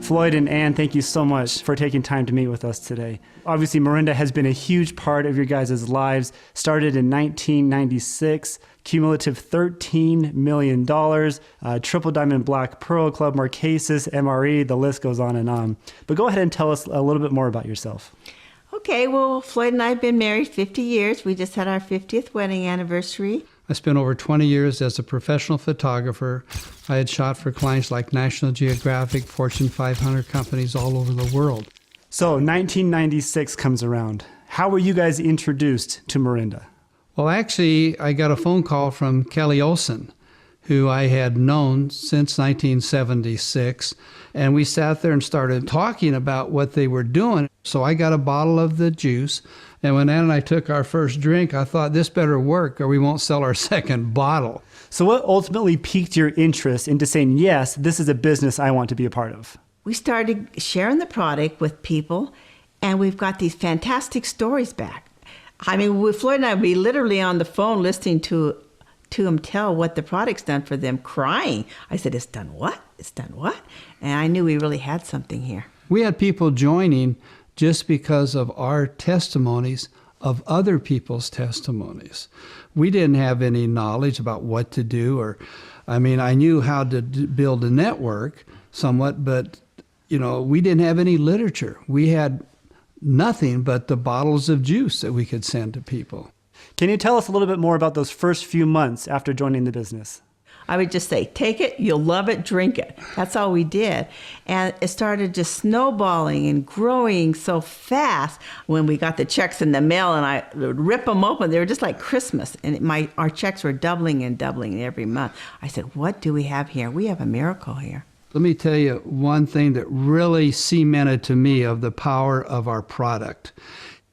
Floyd and Ann, thank you so much for taking time to meet with us today. Obviously, Morinda has been a huge part of your guys' lives. Started in 1996, cumulative $13 million, Triple Diamond Black Pearl Club, Marquesas, MRE, the list goes on and on. But go ahead and tell us a little bit more about yourself. Okay, well, Floyd and I have been married 50 years. We just had our 50th wedding anniversary. I spent over 20 years as a professional photographer. I had shot for clients like National Geographic, Fortune 500 companies all over the world. So 1996 comes around. How were you guys introduced to Morinda? Well, actually, I got a phone call from Kelly Olson, who I had known since 1976. And we sat there and started talking about what they were doing. So I got a bottle of the juice. And when Ann and I took our first drink, I thought this better work or we won't sell our second bottle. So what ultimately piqued your interest into saying, yes, this is a business I want to be a part of? We started sharing the product with people, and we've got these fantastic stories back. I mean, Floyd and I would be literally on the phone listening to them tell what the product's done for them, crying. I said, it's done what? It's done what? And I knew we really had something here. We had people joining just because of our testimonies of other people's testimonies. We didn't have any knowledge about what to do, I knew how to build a network somewhat, but we didn't have any literature. We had nothing but the bottles of juice that we could send to people. Can you tell us a little bit more about those first few months after joining the business? I would just say, take it, you'll love it, drink it. That's all we did. And it started just snowballing and growing so fast. When we got the checks in the mail and I would rip them open, they were just like Christmas. And our checks were doubling and doubling every month. I said, what do we have here? We have a miracle here. Let me tell you one thing that really cemented to me of the power of our product.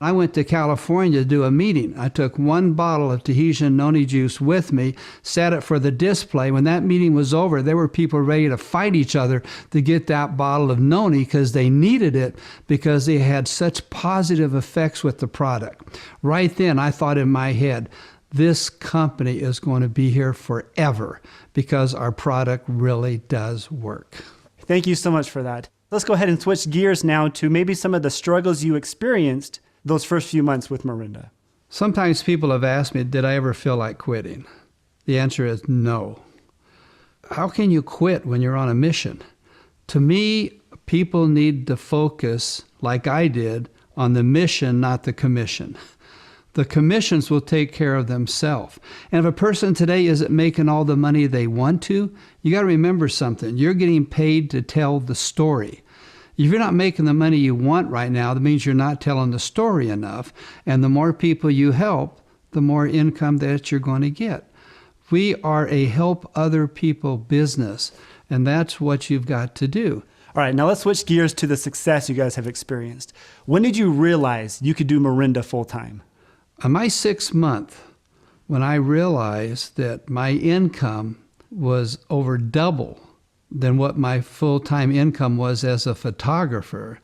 I went to California to do a meeting. I took one bottle of Tahitian noni juice with me, set it for the display. When that meeting was over, there were people ready to fight each other to get that bottle of noni because they needed it because they had such positive effects with the product. Right then, I thought in my head, this company is going to be here forever because our product really does work. Thank you so much for that. Let's go ahead and switch gears now to maybe some of the struggles you experienced those first few months with Morinda. Sometimes people have asked me, did I ever feel like quitting? The answer is no. How can you quit when you're on a mission? To me, people need to focus, like I did, on the mission, not the commission. The commissions will take care of themselves. And if a person today isn't making all the money they want to, you got to remember something. You're getting paid to tell the story. If you're not making the money you want right now, that means you're not telling the story enough. And the more people you help, the more income that you're going to get. We are a help other people business, and that's what you've got to do. All right, now let's switch gears to the success you guys have experienced. When did you realize you could do Morinda full time? On my 6th month, when I realized that my income was over double than what my full-time income was as a photographer,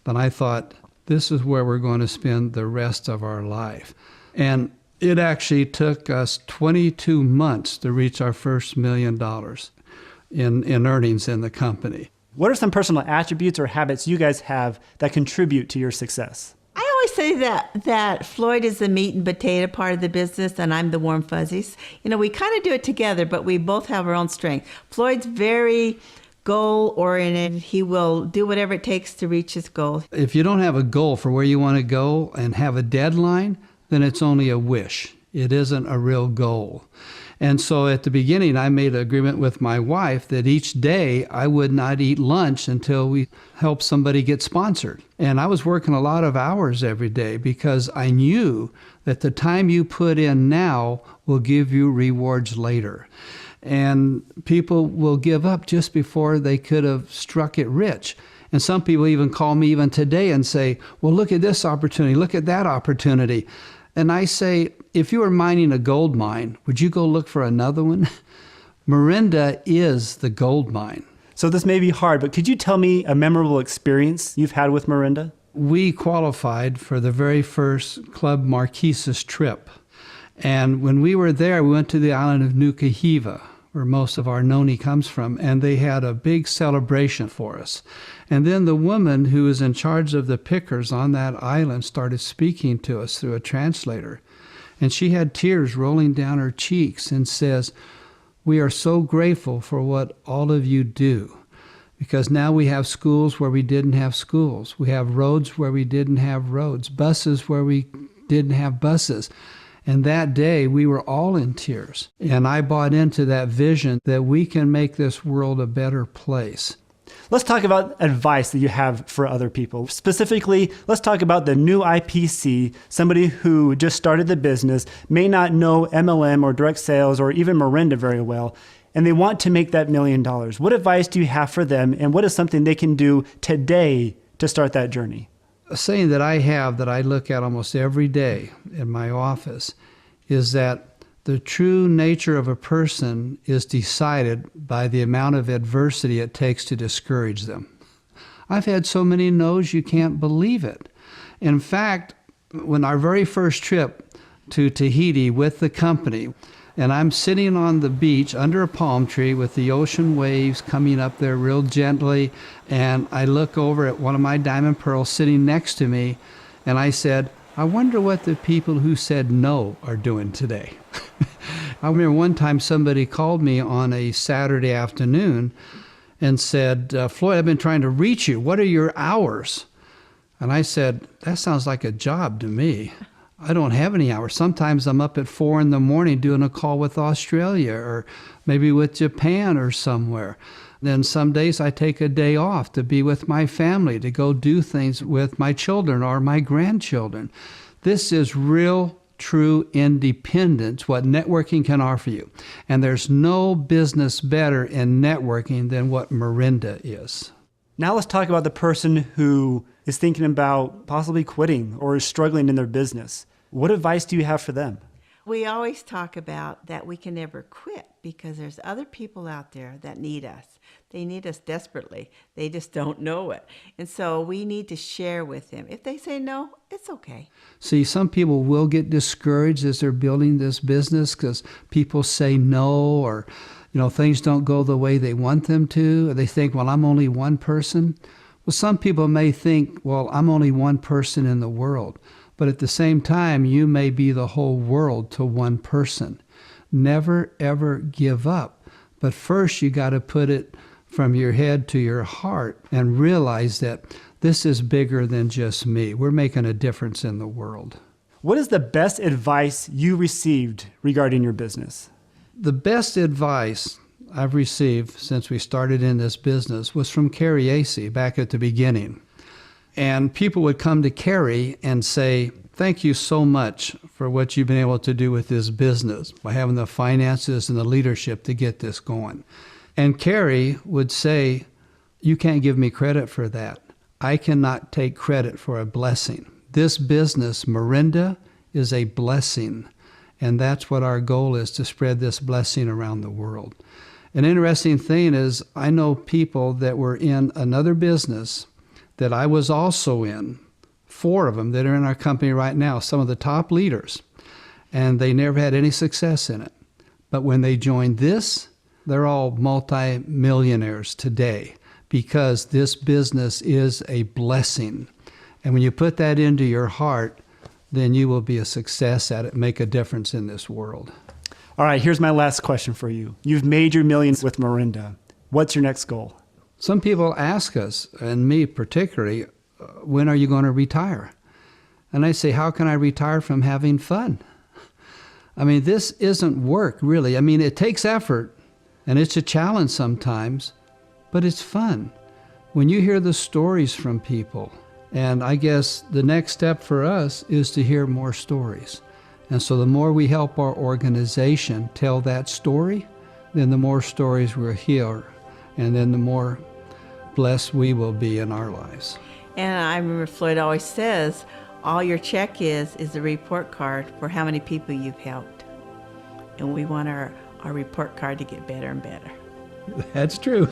then I thought, this is where we're going to spend the rest of our life. And it actually took us 22 months to reach our first $1 million in earnings in the company. What are some personal attributes or habits you guys have that contribute to your success? I always say that Floyd is the meat and potato part of the business and I'm the warm fuzzies. We kind of do it together, but we both have our own strength. Floyd's very goal-oriented. He will do whatever it takes to reach his goal. If you don't have a goal for where you want to go and have a deadline, then it's only a wish. It isn't a real goal. And so at the beginning, I made an agreement with my wife that each day I would not eat lunch until we helped somebody get sponsored. And I was working a lot of hours every day because I knew that the time you put in now will give you rewards later. And people will give up just before they could have struck it rich. And some people even call me even today and say, well, look at this opportunity, look at that opportunity. And I say, if you were mining a gold mine, would you go look for another one? Morinda is the gold mine. So this may be hard, but could you tell me a memorable experience you've had with Morinda? We qualified for the very first Club Marquesas trip. And when we were there, we went to the island of Nukuhiva, where most of our noni comes from, and they had a big celebration for us. And then the woman who was in charge of the pickers on that island started speaking to us through a translator. And she had tears rolling down her cheeks and says, "We are so grateful for what all of you do, because now we have schools where we didn't have schools. We have roads where we didn't have roads, buses where we didn't have buses." And that day, we were all in tears. And I bought into that vision that we can make this world a better place. Let's talk about advice that you have for other people. Specifically, let's talk about the new IPC, somebody who just started the business, may not know MLM or direct sales or even Morinda very well, and they want to make that $1 million. What advice do you have for them, and what is something they can do today to start that journey? A saying that I have that I look at almost every day in my office is that the true nature of a person is decided by the amount of adversity it takes to discourage them. I've had so many no's you can't believe it. In fact, when our very first trip to Tahiti with the company, and I'm sitting on the beach under a palm tree with the ocean waves coming up there real gently, and I look over at one of my diamond pearls sitting next to me, and I said, "I wonder what the people who said no are doing today." I remember one time somebody called me on a Saturday afternoon and said, "Floyd, I've been trying to reach you. What are your hours?" And I said, "That sounds like a job to me. I don't have any hours. Sometimes I'm up at 4 a.m. doing a call with Australia or maybe with Japan or somewhere. Then some days I take a day off to be with my family, to go do things with my children or my grandchildren." This is real, true independence, what networking can offer you. And there's no business better in networking than what Morinda is. Now let's talk about the person who is thinking about possibly quitting or is struggling in their business. What advice do you have for them? We always talk about that we can never quit because there's other people out there that need us. They need us desperately. They just don't know it. And so we need to share with them. If they say no, it's okay. See, some people will get discouraged as they're building this business because people say no, or things don't go the way they want them to. Or they think, well, I'm only one person. Well, some people may think, well, I'm only one person in the world. But at the same time, you may be the whole world to one person. Never, ever give up. But first, you got to put it from your head to your heart and realize that this is bigger than just me. We're making a difference in the world. What is the best advice you received regarding your business? The best advice I've received since we started in this business was from Carrie Acey back at the beginning. And people would come to Carrie and say, "Thank you so much for what you've been able to do with this business by having the finances and the leadership to get this going." And Carrie would say, "You can't give me credit for that. I cannot take credit for a blessing. This business, Morinda, is a blessing. And that's what our goal is, to spread this blessing around the world." An interesting thing is I know people that were in another business that I was also in, 4 of them that are in our company right now, some of the top leaders, and they never had any success in it. But when they joined this, they're all multi-millionaires today because this business is a blessing. And when you put that into your heart, then you will be a success at it, make a difference in this world. All right, here's my last question for you. You've made your millions with Morinda. What's your next goal? Some people ask us, and me particularly, when are you going to retire? And I say, how can I retire from having fun? I mean, this isn't work, really. I mean, it takes effort, and it's a challenge sometimes, but it's fun. When you hear the stories from people, and I guess the next step for us is to hear more stories. And so the more we help our organization tell that story, then the more stories we'll hear, and then the more blessed we will be in our lives. And I remember Floyd always says, all your check is a report card for how many people you've helped. And we want our report card to get better and better. That's true.